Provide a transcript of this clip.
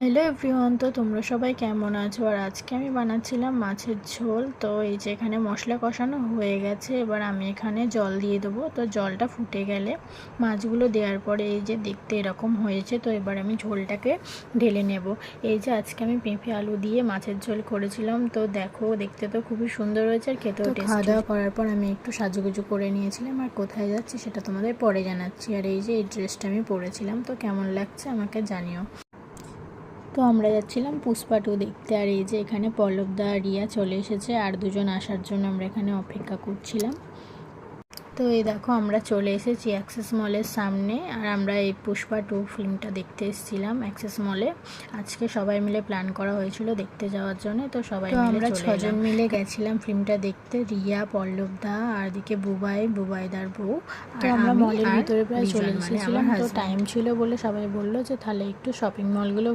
Hello everyone, তো তোমরা সবাই কেমন আছো? আর আজকে আমি বানাচ্ছিলাম মাছের ঝোল। তো এই যে এখানে মশলা কষানো হয়ে গেছে, এবার আমি এখানে জল দিয়ে দেবো। তো জলটা ফুটে গেলে মাছগুলো দেওয়ার পরে এই যে দেখতে এরকম হয়েছে, তো এবার আমি ঝোলটাকে ঢেলে নেব। এই যে আজকে আমি পেঁপে আলু দিয়ে মাছের ঝোল করেছিলাম, তো দেখো দেখতে তো খুবই সুন্দর হয়েছে আর খেতেও টেস্টি। খাওয়া দাওয়া করার পর আমি একটু সাজুগুজু করে নিয়েছিলাম, আর কোথায় যাচ্ছি সেটা তোমাদের পরে জানাচ্ছি। আর এই যে এই ড্রেসটা আমি পরেছিলাম, তো কেমন লাগছে আমাকে জানিও। তো আমরা যাচ্ছিলাম পুষ্পা 2 দেখতে। আর এই যে এখানে পল্লবদা আর রিয়া চলে এসেছে, আর দুজন আসার জন্য আমরা এখানে অপেক্ষা করছিলাম। তো এই দেখো আমরা চলে এসেছি অ্যাক্সেস মলের সামনে, আর আমরা এই পুষ্পা 2 ফিল্মটা দেখতে এসেছিলাম অ্যাক্সেস মলে। আজকে সবাই মিলে প্ল্যান করা হয়েছিল দেখতে যাওয়ার জন্য, তো সবাই মিলে আমরা 6 জন মিলে গেছিলাম ফিল্মটা দেখতে। রিয়া, পল্লবদা, আর দিকে বুবাইদার বউ। তো আমরা মলের ভিতরে প্রায় চলে এসেছিলাম। তো টাইম ছিল বলে সবাই বললো যে তাহলে একটু শপিং মলগুলো